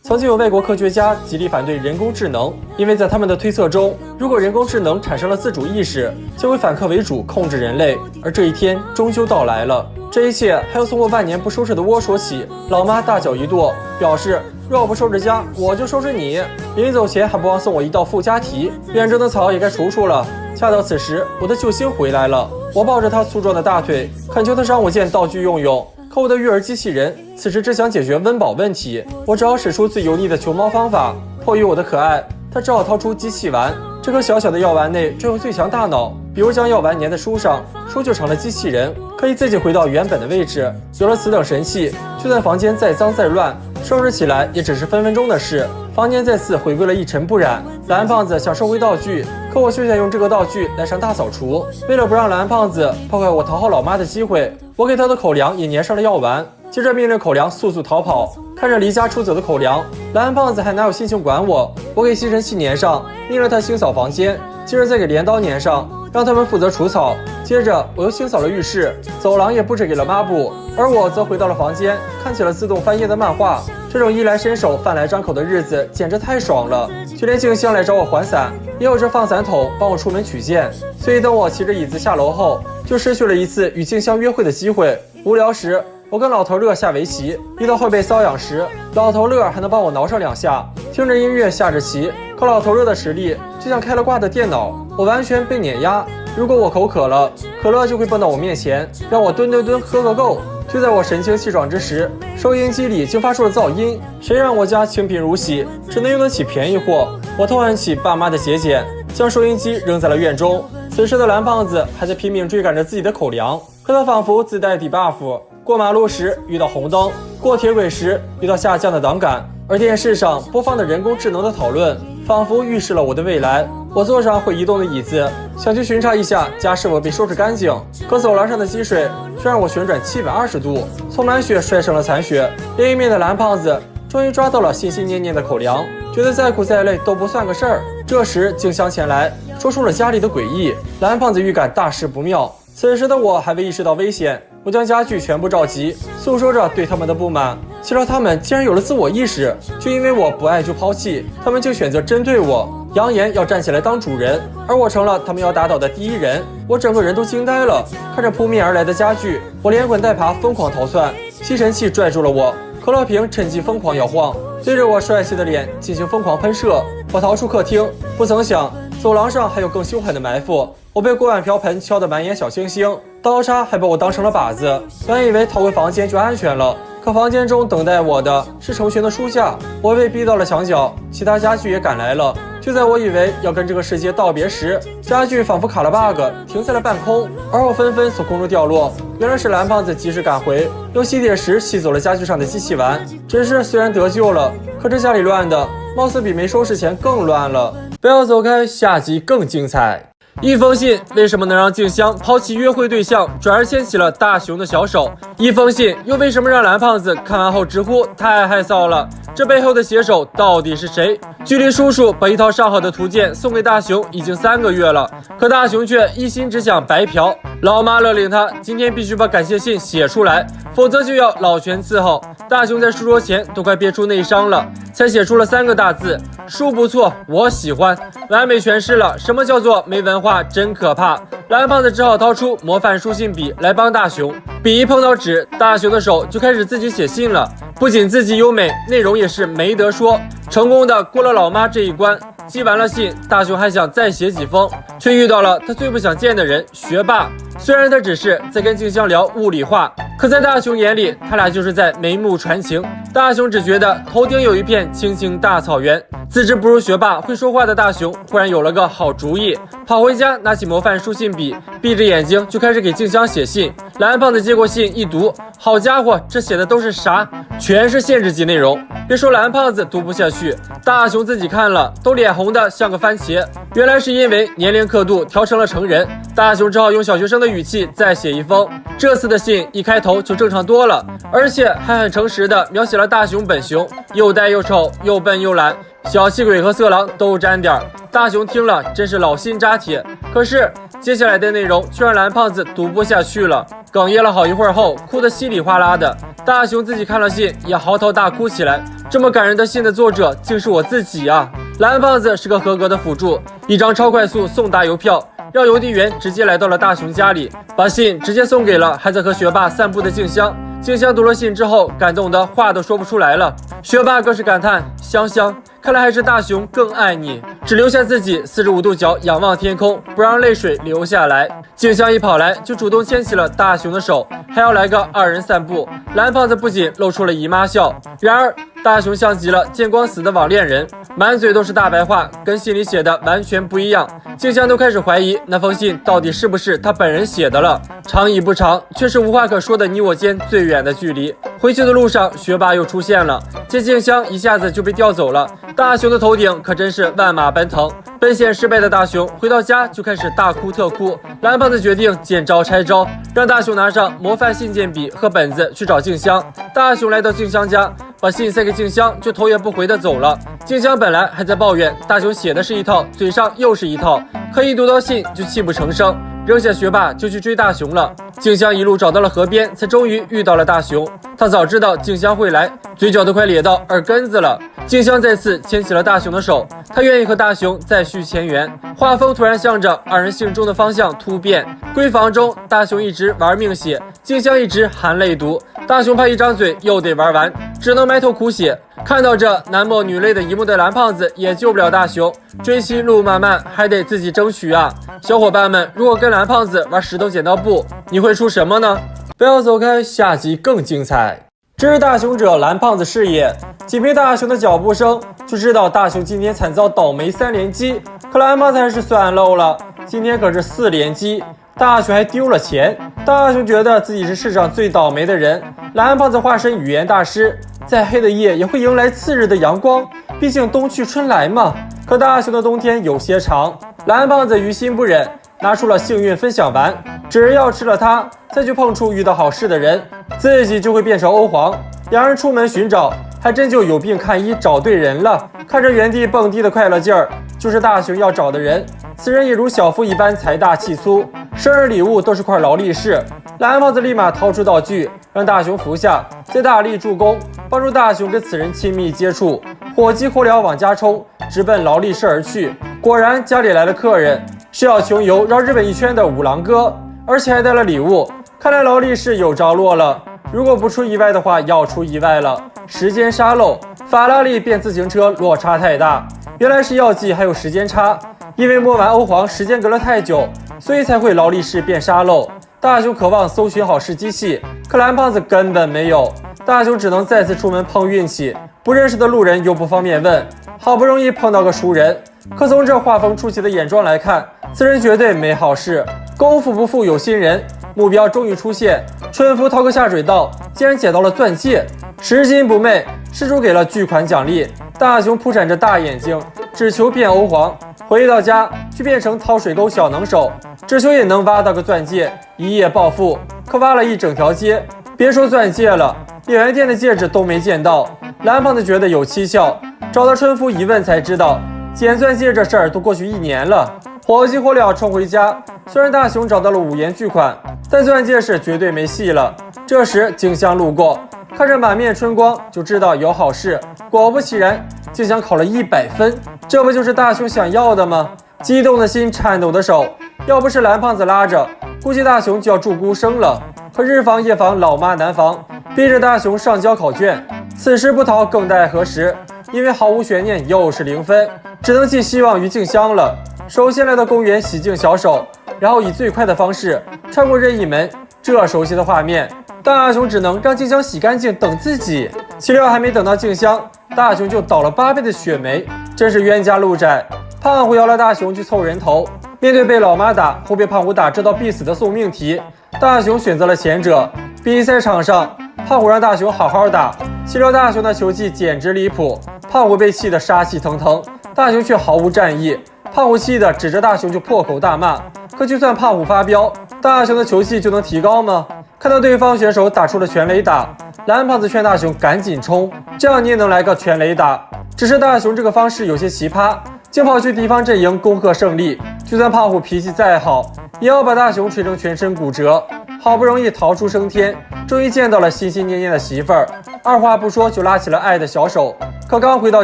曾经有外国科学家极力反对人工智能，因为在他们的推测中，如果人工智能产生了自主意识，就会反客为主控制人类，而这一天终究到来了。这一切还要从我万年不收拾的窝说起。老妈大脚一跺，表示若我不收拾家，我就收拾你。临走前还不忘送我一道附加题，院中的草也该除除了。恰到此时，我的救星回来了，我抱着他粗壮的大腿，恳求他让我件道具用用。可我的育儿机器人此时只想解决温饱问题，我只好使出最油腻的求猫方法。迫于我的可爱，他只好掏出机器丸。这颗小小的药丸内装有最强大脑，比如将药丸粘在书上，书就成了机器人，可以自己回到原本的位置。有了此等神器，就算房间再脏再乱，收拾起来也只是分分钟的事。房间再次回归了一尘不染。蓝胖子想收回道具，可我却想用这个道具来上大扫除。为了不让蓝胖子破坏我讨好老妈的机会，我给他的口粮也粘上了药丸，接着命令口粮速速逃跑。看着离家出走的口粮，蓝胖子还哪有心情管我？我给吸尘器粘上，命令他清扫房间，接着再给镰刀粘上，让他们负责除草。接着我又清扫了浴室，走廊也布置给了抹布，而我则回到了房间，看起了自动翻页的漫画。这种衣来伸手饭来张口的日子简直太爽了，就连静香来找我还伞，也有着放伞桶帮我出门取件。所以等我骑着椅子下楼后，就失去了一次与静香约会的机会。无聊时，我跟老头乐下围棋，遇到会被瘙痒时，老头乐还能帮我挠上2下，听着音乐下着棋。可老头乐的实力就像开了挂的电脑，我完全被碾压。如果我口渴了，可乐就会蹦到我面前，让我蹲喝个够。就在我神清气爽之时，收音机里竟发出了噪音。谁让我家清贫如洗，只能用得起便宜货？我痛恨起爸妈的节俭，将收音机扔在了院中。此时的蓝胖子还在拼命追赶着自己的口粮，可他仿佛自带 debuff， 过马路时遇到红灯，过铁轨时遇到下降的挡杆，而电视上播放的人工智能的讨论仿佛预示了我的未来。我坐上会移动的椅子，想去巡查一下家是否被收拾干净，可走廊上的积水却让我旋转720度，从满血摔成了残血。另一面的蓝胖子终于抓到了心心念念的口粮，觉得再苦再累都不算个事儿。这时静香前来说出了家里的诡异，蓝胖子预感大事不妙。此时的我还未意识到危险，我将家具全部召集，诉说着对他们的不满。岂料他们竟然有了自我意识，就因为我不爱就抛弃，他们就选择针对我，扬言要站起来当主人，而我成了他们要打倒的第一人。我整个人都惊呆了，看着扑面而来的家具，我连滚带爬疯狂逃窜。吸尘器拽住了我，可乐瓶趁机疯狂摇晃，对着我帅气的脸进行疯狂喷射。我逃出客厅，不曾想走廊上还有更凶狠的埋伏。我被锅碗瓢盆敲得满眼小星星，刀叉还把我当成了靶子。本以为逃回房间就安全了，可房间中等待我的是成群的书架，我被逼到了墙角，其他家具也赶来了。就在我以为要跟这个世界道别时，家具仿佛卡了 bug， 停在了半空，而后纷纷从空中掉落。原来是蓝胖子及时赶回，用吸铁石吸走了家具上的机器丸。只是虽然得救了，可这家里乱的貌似比没收拾前更乱了。不要走开，下集更精彩。一封信为什么能让静香抛弃约会对象，转而牵起了大熊的小手？一封信又为什么让蓝胖子看完后直呼太害臊了？这背后的写手到底是谁？距离叔叔把一套上好的图鉴送给大熊已经3个月了，可大熊却一心只想白嫖。老妈勒令他今天必须把感谢信写出来，否则就要老拳伺候。大熊在书桌前都快憋出内伤了，才写出了3个大字：书不错，我喜欢。完美诠释了什么叫做没文化真可怕。蓝胖子只好掏出模范书信笔来帮大熊，笔一碰到纸，大熊的手就开始自己写信了。不仅字迹优美，内容也是没得说，成功的过了老妈这一关。寄完了信，大熊还想再写几封，却遇到了他最不想见的人——学霸。虽然他只是在跟静香聊物理化，可在大熊眼里，他俩就是在眉目传情。大熊只觉得头顶有一片青青大草原。自知不如学霸会说话的大熊忽然有了个好主意，跑回家拿起模范书信笔，闭着眼睛就开始给静香写信。蓝胖子接过信一读，好家伙，这写的都是啥？全是限制级内容。别说蓝胖子读不下去，大熊自己看了都脸红的像个番茄。原来是因为年龄刻度调成了成人，大熊只好用小学生的语气再写一封。这次的信一开头就正常多了，而且还很诚实的描写了大熊本熊，又呆又丑，又笨又懒，小气鬼和色狼都沾点。大熊听了真是老心扎铁。可是接下来的内容却让蓝胖子读不下去了，哽咽了好一会儿后，哭得稀里哗啦的。大雄自己看了信也嚎啕大哭起来，这么感人的信的作者竟是我自己啊！蓝胖子是个合格的辅助，一张超快速送达邮票，让邮递员直接来到了大雄家里，把信直接送给了还在和学霸散步的静香。静香读了信之后，感动的话都说不出来了。学霸更是感叹：香香，看来还是大雄更爱你，只留下自己45度角仰望天空，不让泪水流下来。静香一跑来就主动牵起了大雄的手，还要来个2人散步。蓝胖子不仅露出了姨妈笑，然而大雄像极了见光死的网恋人，满嘴都是大白话，跟信里写的完全不一样。静香都开始怀疑那封信到底是不是他本人写的了。长与不长，却是无话可说的你我间最远的距离。回去的路上，学霸又出现了，见静香一下子就被调走了，大雄的头顶可真是万马奔腾。奔现失败的大雄回到家就开始大哭特哭。蓝胖子决定见招拆招，让大雄拿上模范信件笔和本子去找静香。大雄来到静香家，把信塞给静香，就头也不回的走了。静香本来还在抱怨大雄写的是一套，嘴上又是一套，可一读到信就泣不成声，扔下学霸就去追大雄了。静香一路找到了河边，才终于遇到了大雄。他早知道静香会来，嘴角都快咧到耳根子了。静香再次牵起了大雄的手，他愿意和大雄再续前缘。画风突然向着2人心中的方向突变。闺房中，大雄一直玩命写，静香一直含泪读。大雄怕一张嘴又得玩完，只能埋头苦写。看到这男默女泪的一幕的蓝胖子也救不了大雄，追妻路漫漫，还得自己争取啊！小伙伴们，如果跟蓝胖子玩石头剪刀布，你会出什么呢？不要走开，下集更精彩。知大雄者，蓝胖子是也。仅凭大雄的脚步声，就知道大雄今天惨遭倒霉3连击。可蓝胖子还是算漏了，今天可是4连击。大雄还丢了钱，大雄觉得自己是世上最倒霉的人。蓝胖子化身语言大师，再黑的夜也会迎来次日的阳光，毕竟冬去春来嘛。可大雄的冬天有些长，蓝胖子于心不忍，拿出了幸运分享丸，只要吃了它，再去碰触遇到好事的人，自己就会变成欧皇。2人出门寻找，还真就有病看医，找对人了。看着原地蹦迪的快乐劲儿，就是大雄要找的人。此人也如小夫一般财大气粗，生日礼物都是块劳力士。蓝胖子立马掏出道具，让大雄服下，再大力助攻，帮助大雄跟此人亲密接触。火急火燎往家冲，直奔劳力士而去。果然家里来了客人，是要穷游绕日本一圈的五郎哥，而且还带了礼物。看来劳力士有着落了，如果不出意外的话，要出意外了。时间沙漏，法拉利变自行车落差太大，原来是药剂还有时间差，因为摸完欧皇时间隔了太久，所以才会劳力士变沙漏。大雄渴望搜寻好事机器，可蓝胖子根本没有，大雄只能再次出门碰运气。不认识的路人又不方便问，好不容易碰到个熟人，可从这画风出奇的眼妆来看，此人绝对没好事。功夫不负有心人，目标终于出现。春夫掏个下水道，竟然捡到了钻戒，10金不昧，施主给了巨款奖励。大雄扑闪着大眼睛，只求变欧皇。回到家，去变成掏水沟小能手，只求也能挖到个钻戒，一夜暴富。可挖了一整条街，别说钻戒了，连元店的戒指都没见到。蓝胖子觉得有蹊跷，找到春夫一问才知道，捡钻戒这事儿都过去1年了。火急火燎冲回家，虽然大雄找到了5元巨款，但钻戒是绝对没戏了。这时静香路过，看着满面春光，就知道有好事。果不其然，静香考了100分，这不就是大雄想要的吗？激动的心，颤抖的手，要不是蓝胖子拉着，估计大雄就要住孤生了。可日防夜防，老妈难防，逼着大雄上交考卷。此时不逃，更待何时？因为毫无悬念，又是0分，只能寄希望于静香了。首先来到公园洗净小手，然后以最快的方式穿过任意门。这熟悉的画面，大雄只能让静香洗干净，等自己。岂料还没等到静香，大雄就倒了8倍的血霉，真是冤家路窄。胖虎邀了大雄去凑人头，面对被老妈打后被胖虎打这道必死的送命题，大雄选择了前者。比赛场上，胖虎让大雄好好打，岂料大雄的球技简直离谱，胖虎被气得杀气腾腾，大雄却毫无战意。胖虎气得指着大雄就破口大骂。可就算胖虎发飙，大雄的球技就能提高吗？看到对方选手打出了全垒打，蓝胖子劝大雄赶紧冲，这样你也能来个全垒打。只是大雄这个方式有些奇葩，竟跑去敌方阵营恭贺胜利。就算胖虎脾气再好，也要把大雄吹成全身骨折。好不容易逃出升天，终于见到了心心念念的媳妇儿，二话不说就拉起了爱的小手。可刚回到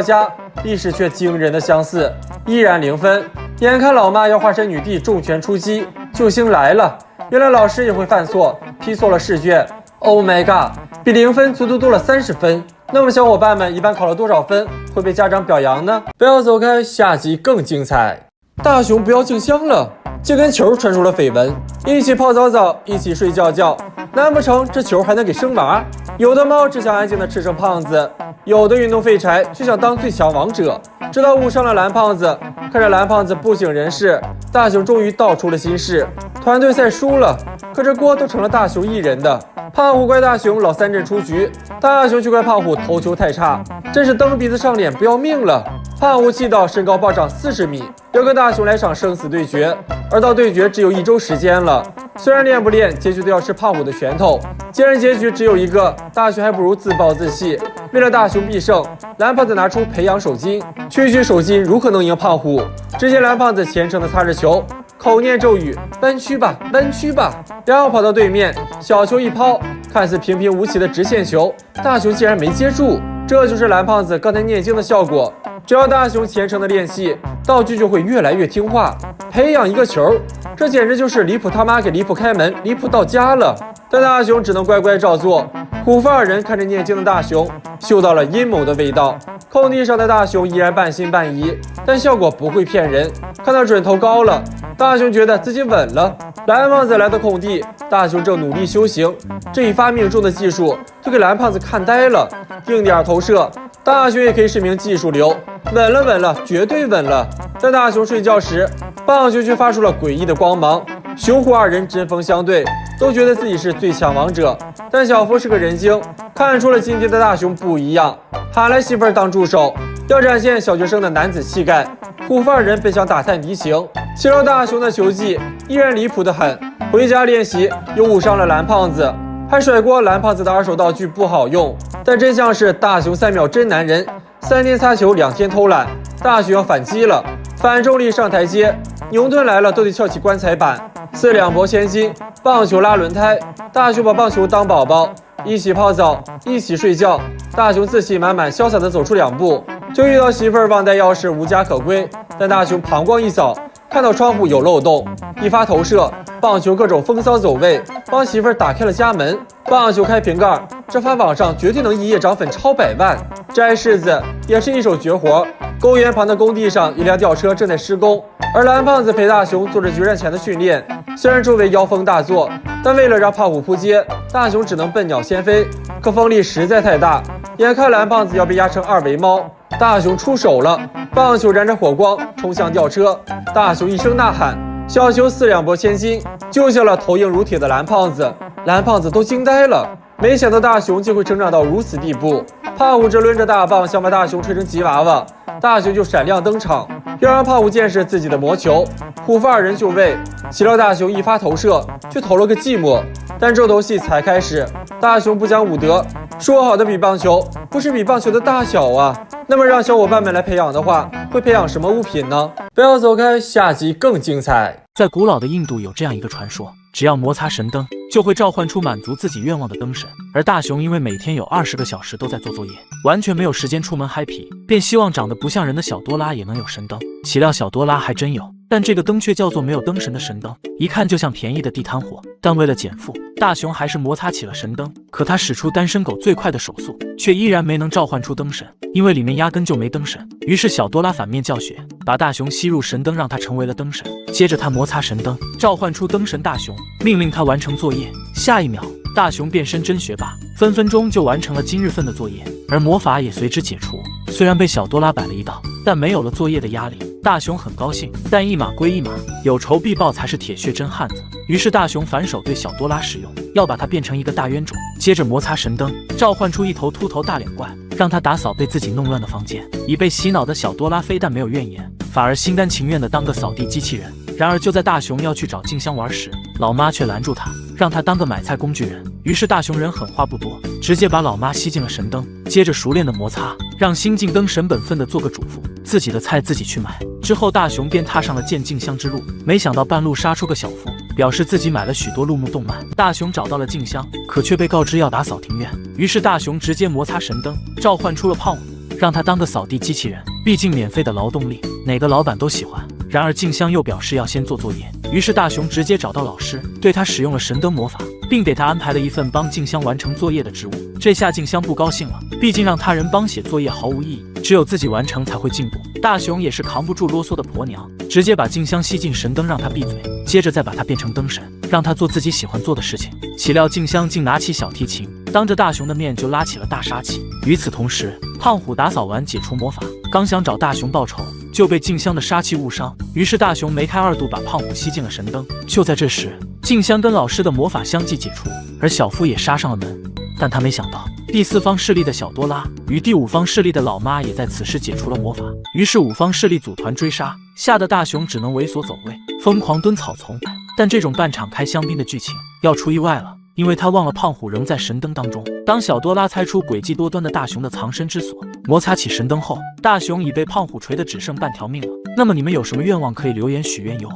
家，历史却惊人的相似，依然0分。眼看老妈要化身女帝重拳出击，救星来了。原来老师也会犯错，批错了试卷。Oh my god， 比0分足足多了30分。那么小伙伴们一般考了多少分会被家长表扬呢？不要走开，下集更精彩。大雄不要静香了，竟跟球传出了绯闻，一起泡澡澡，一起睡觉觉，难不成这球还能给生娃？有的猫只想安静的吃成胖子，有的运动废柴却想当最强王者，直到误伤了蓝胖子。看着蓝胖子不省人事，大雄终于道出了心事。团队赛输了，可这锅都成了大雄一人的。胖虎怪大雄老3阵出局，大雄却怪胖虎投球太差，真是蹬鼻子上脸不要命了。胖虎气到身高暴涨40米，要跟大雄来场生死对决，而到对决只有1周时间了。虽然练不练，结局都要吃胖虎的拳头。既然结局只有一个，大雄还不如自暴自弃。为了大雄必胜，蓝胖子拿出培养手筋，区手筋如何能赢胖虎？只见蓝胖子虔诚的擦着球，口念咒语，弯曲吧，弯曲吧，然后跑到对面，小球一抛，看似平平无奇的直线球，大雄竟然没接住。这就是蓝胖子刚才念经的效果。只要大雄虔诚的练习，道具就会越来越听话。培养一个球，这简直就是离谱他妈给离谱开门，离谱到家了。但大雄只能乖乖照做。虎父二人看着念经的大雄，嗅到了阴谋的味道。空地上的大雄依然半信半疑，但效果不会骗人。看到准头高了，大雄觉得自己稳了。蓝胖子来到空地，大雄正努力修行，这一发命中的技术就给蓝胖子看呆了。定点投射，大雄也可以是名技术流，稳了稳了，绝对稳了。但大雄睡觉时，棒球却发出了诡异的光芒。雄虎二人针锋相对，都觉得自己是最强王者。但小福是个人精，看出了今天的大雄不一样，喊来媳妇儿当助手，要展现小学生的男子气概。虎父二人本想打探敌情，岂料大雄的球技依然离谱得很。回家练习又误伤了蓝胖子，还甩锅蓝胖子的二手道具不好用。但真相是大雄3秒真男人，3天擦球2天偷懒。大雄要反击了，反重力上台阶，牛顿来了都得翘起棺材板。4两拨千斤，棒球拉轮胎。大雄把棒球当宝宝，一起泡澡，一起睡觉。大雄自信满满，潇洒地走出2步，就遇到媳妇儿忘带钥匙，无家可归。但大雄膀胱一扫，看到窗户有漏洞，一发投射，棒球各种风骚走位，帮媳妇儿打开了家门。棒球开瓶盖，这发网上绝对能一夜涨粉超100万。摘柿子也是一手绝活。公园旁的工地上，一辆吊车正在施工，而蓝胖子陪大雄做着决战前的训练。虽然周围妖风大作，但为了让胖虎扑街，大雄只能笨鸟先飞。可风力实在太大，眼看蓝胖子要被压成2维猫，大雄出手了，棒球燃着火光冲向吊车。大雄一声呐喊，小球4两拨千斤，救下了头硬如铁的蓝胖子。蓝胖子都惊呆了，没想到大雄竟会成长到如此地步。胖虎这抡着大棒想把大雄吹成吉娃娃，大雄就闪亮登场，要让胖虎见识自己的魔球。虎父二人就位，岂料大雄一发投射，却投了个寂寞。但重头戏才开始，大雄不讲武德，说好的比棒球，不是比棒球的大小啊。那么让小伙伴们来培养的话，会培养什么物品呢？不要走开，下集更精彩。在古老的印度有这样一个传说，只要摩擦神灯，就会召唤出满足自己愿望的灯神。而大雄因为每天有20个小时都在做作业，完全没有时间出门嗨皮，便希望长得不像人的小多拉也能有神灯。岂料小多拉还真有，但这个灯却叫做没有灯神的神灯，一看就像便宜的地摊货。但为了减负，大雄还是摩擦起了神灯。可他使出单身狗最快的手速，却依然没能召唤出灯神，因为里面压根就没灯神。于是小多拉反面教学，把大雄吸入神灯，让他成为了灯神。接着他摩擦神灯，召唤出灯神大雄，命令他完成作业。下一秒，大雄变身真学霸，分分钟就完成了今日份的作业，而魔法也随之解除。虽然被小多拉摆了一道，但没有了作业的压力，大雄很高兴。但一码归一码，有仇必报才是铁血真汉子。于是大雄反手对小多拉使用，要把他变成一个大冤种。接着摩擦神灯，召唤出一头秃头大脸怪，让他打扫被自己弄乱的房间。已被洗脑的小多拉非但没有怨言，反而心甘情愿地当个扫地机器人。然而就在大雄要去找静香玩时，老妈却拦住他。让他当个买菜工具人。于是大熊人狠话不多，直接把老妈吸进了神灯，接着熟练的摩擦，让新进灯神本分的做个主妇，自己的菜自己去买。之后大熊便踏上了见静香之路，没想到半路杀出个小夫，表示自己买了许多陆木动漫。大熊找到了静香，可却被告知要打扫庭院，于是大熊直接摩擦神灯，召唤出了胖虎，让他当个扫地机器人，毕竟免费的劳动力，哪个老板都喜欢。然而静香又表示要先做作业，于是大熊直接找到老师，对他使用了神灯魔法，并给他安排了一份帮静香完成作业的职务。这下静香不高兴了，毕竟让他人帮写作业毫无意义，只有自己完成才会进步。大熊也是扛不住啰嗦的婆娘，直接把静香吸进神灯，让她闭嘴，接着再把她变成灯神，让她做自己喜欢做的事情。岂料静香竟拿起小提琴，当着大熊的面就拉起了大杀器。与此同时，胖虎打扫完解除魔法，刚想找大熊报仇，就被静香的杀气误伤，于是大熊梅开二度把胖虎吸进了神灯。就在这时，静香跟老师的魔法相继解除，而小夫也杀上了门。但他没想到，第4方势力的小多拉与第5方势力的老妈也在此时解除了魔法，于是5方势力组团追杀，吓得大熊只能为所走位，疯狂蹲草丛。但这种半场开香槟的剧情要出意外了，因为他忘了胖虎仍在神灯当中。当小多拉猜出诡计多端的大熊的藏身之所，摩擦起神灯后，大熊已被胖虎锤得只剩半条命了。那么你们有什么愿望可以留言许愿哟。